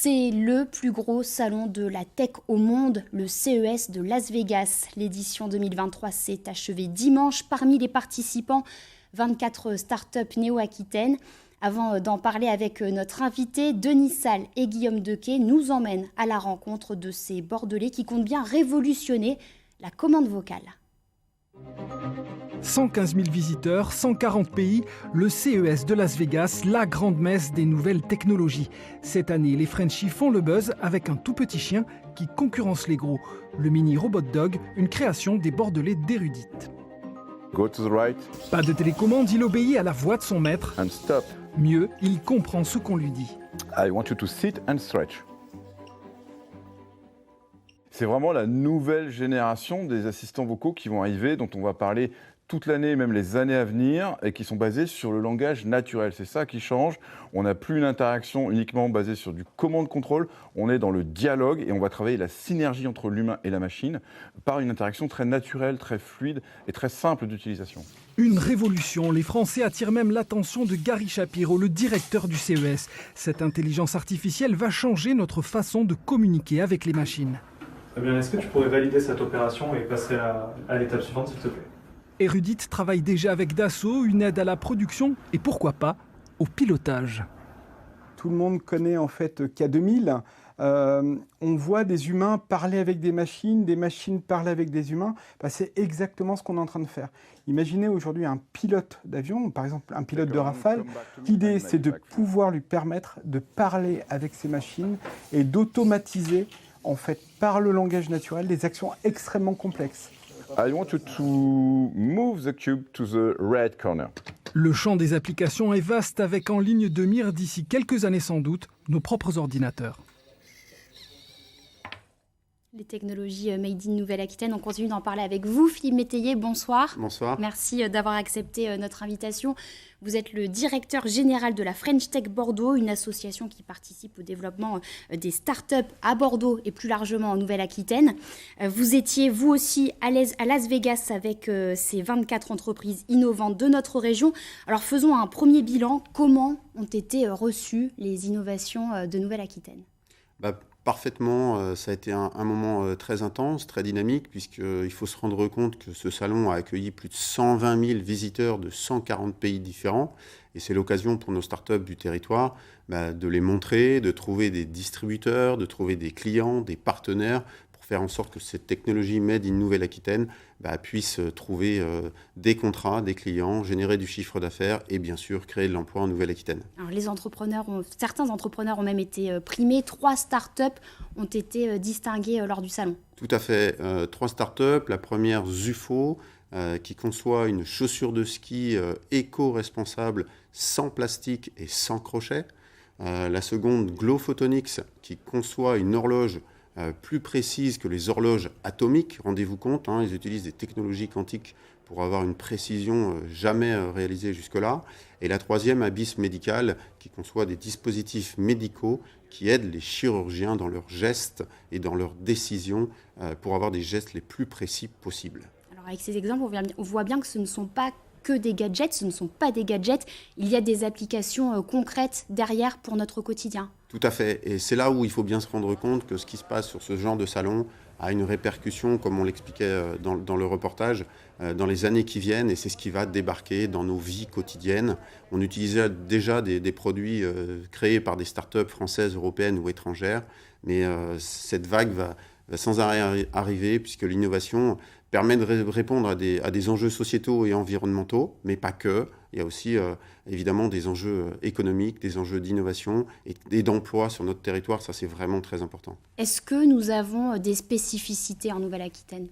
C'est le plus gros salon de la tech au monde, le CES de Las Vegas. L'édition 2023 s'est achevée dimanche. Parmi les participants, 24 startups néo-aquitaines. Avant d'en parler avec notre invité, Denis Salle et Guillaume Dequet nous emmènent à la rencontre de ces Bordelais qui comptent bien révolutionner la commande vocale. 115 000 visiteurs, 140 pays, le CES de Las Vegas, la grande messe des nouvelles technologies. Cette année, les Frenchies font le buzz avec un tout petit chien qui concurrence les gros. Le mini Robot Dog, une création des Bordelais d'Érudite. Go to the right. Pas de télécommande, il obéit à la voix de son maître. And stop. Mieux, il comprend ce qu'on lui dit. I want you to sit and stretch. C'est vraiment la nouvelle génération des assistants vocaux qui vont arriver, dont on va parler toute l'année, même les années à venir, et qui sont basés sur le langage naturel. C'est ça qui change. On n'a plus une interaction uniquement basée sur du command-control. On est dans le dialogue et on va travailler la synergie entre l'humain et la machine par une interaction très naturelle, très fluide et très simple d'utilisation. Une révolution. Les Français attirent même l'attention de Gary Shapiro, le directeur du CES. Cette intelligence artificielle va changer notre façon de communiquer avec les machines. Eh bien, est-ce que tu pourrais valider cette opération et passer à l'étape suivante, s'il te plaît ? Érudite travaille déjà avec Dassault, une aide à la production et pourquoi pas au pilotage. Tout le monde connaît en fait K2000. On voit des humains parler avec des machines parler avec des humains. C'est exactement ce qu'on est en train de faire. Imaginez aujourd'hui un pilote d'avion, par exemple un pilote de Rafale. L'idée, c'est de pouvoir lui permettre de parler avec ces machines et d'automatiser en fait par le langage naturel des actions extrêmement complexes. I want you to move the cube to the red corner. Le champ des applications est vaste avec en ligne de mire d'ici quelques années sans doute nos propres ordinateurs. Les technologies Made in Nouvelle-Aquitaine, on continue d'en parler avec vous. Philippe Métayer, bonsoir. Bonsoir. Merci d'avoir accepté notre invitation. Vous êtes le directeur général de la French Tech Bordeaux, une association qui participe au développement des startups à Bordeaux et plus largement en Nouvelle-Aquitaine. Vous étiez, vous aussi, à Las Vegas avec ces 24 entreprises innovantes de notre région. Alors faisons un premier bilan. Comment ont été reçues les innovations de Nouvelle-Aquitaine ? Parfaitement, ça a été un moment très intense, très dynamique, puisqu'il faut se rendre compte que ce salon a accueilli plus de 120 000 visiteurs de 140 pays différents. Et c'est l'occasion pour nos startups du territoire de les montrer, de trouver des distributeurs, de trouver des clients, des partenaires, pour faire en sorte que cette technologie Made in Nouvelle-Aquitaine puisse trouver des contrats, des clients, générer du chiffre d'affaires et bien sûr créer de l'emploi en Nouvelle-Aquitaine. Alors certains entrepreneurs ont même été primés. 3 startups ont été distinguées lors du salon. Tout à fait. 3 startups. La première, Zufo, qui conçoit une chaussure de ski éco-responsable, sans plastique et sans crochet. La seconde, Glow Photonics, qui conçoit une horloge plus précise que les horloges atomiques. Rendez-vous compte, ils utilisent des technologies quantiques pour avoir une précision jamais réalisée jusque-là. Et la troisième, Abyss Medical, qui conçoit des dispositifs médicaux qui aident les chirurgiens dans leurs gestes et dans leurs décisions pour avoir des gestes les plus précis possibles. Alors avec ces exemples, on voit bien que ce ne sont pas que des gadgets, ce ne sont pas des gadgets, il y a des applications concrètes derrière pour notre quotidien. Tout à fait, et c'est là où il faut bien se rendre compte que ce qui se passe sur ce genre de salon a une répercussion, comme on l'expliquait dans le reportage, dans les années qui viennent, et c'est ce qui va débarquer dans nos vies quotidiennes. On utilisait déjà des produits créés par des startups françaises, européennes ou étrangères, mais cette vague va sans arrêt arriver, puisque l'innovation permet de répondre à des enjeux sociétaux et environnementaux, mais pas que. Il y a aussi évidemment des enjeux économiques, des enjeux d'innovation et d'emploi sur notre territoire. Ça, c'est vraiment très important. Est-ce que nous avons des spécificités en Nouvelle-Aquitaine ?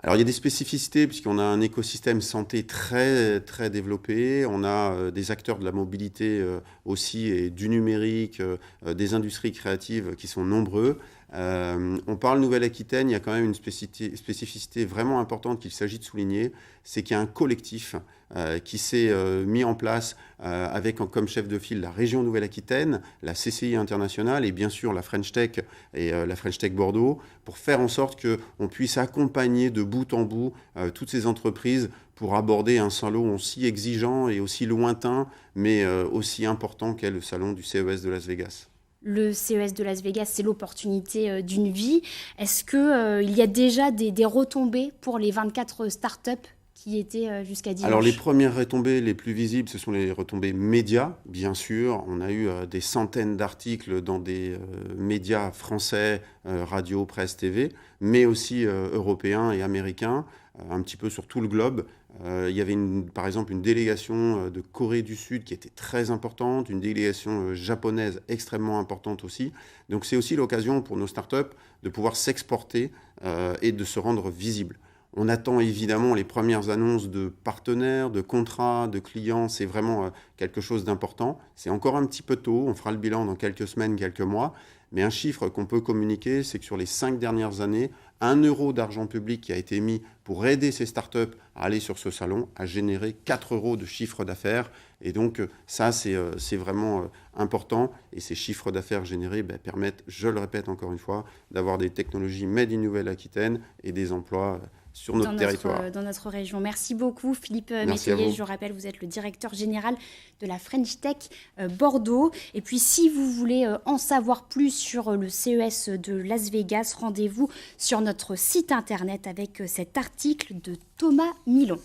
Alors, il y a des spécificités puisqu'on a un écosystème santé très, très développé. On a des acteurs de la mobilité aussi et du numérique, des industries créatives qui sont nombreux. On parle Nouvelle-Aquitaine, il y a quand même une spécificité vraiment importante qu'il s'agit de souligner, c'est qu'il y a un collectif qui s'est mis en place avec comme chef de file la région Nouvelle-Aquitaine, la CCI internationale et bien sûr la French Tech et la French Tech Bordeaux pour faire en sorte qu'on puisse accompagner de bout en bout toutes ces entreprises pour aborder un salon aussi exigeant et aussi lointain mais aussi important qu'est le salon du CES de Las Vegas. le CES de Las Vegas, c'est l'opportunité d'une vie. Est-ce qu'il y a déjà des retombées pour les 24 startups qui étaient jusqu'à dimanche? Alors les premières retombées les plus visibles, ce sont les retombées médias, bien sûr. On a eu des centaines d'articles dans des médias français, radio, presse, TV, mais aussi européens et américains, un petit peu sur tout le globe. Il y avait par exemple une délégation de Corée du Sud qui était très importante, une délégation japonaise extrêmement importante aussi. Donc c'est aussi l'occasion pour nos startups de pouvoir s'exporter et de se rendre visibles. On attend évidemment les premières annonces de partenaires, de contrats, de clients. C'est vraiment quelque chose d'important. C'est encore un petit peu tôt. On fera le bilan dans quelques semaines, quelques mois. Mais un chiffre qu'on peut communiquer, c'est que sur les 5 dernières années, 1 euro d'argent public qui a été mis pour aider ces startups à aller sur ce salon a généré 4 euros de chiffre d'affaires. Et donc ça, c'est vraiment important. Et ces chiffres d'affaires générés permettent, je le répète encore une fois, d'avoir des technologies made in Nouvelle-Aquitaine et des emplois sur notre territoire. Dans notre région. Merci beaucoup Philippe Métayer. Je rappelle, vous êtes le directeur général de la French Tech Bordeaux. Et puis si vous voulez en savoir plus sur le CES de Las Vegas, rendez-vous sur notre site internet avec cet article de Thomas Milon.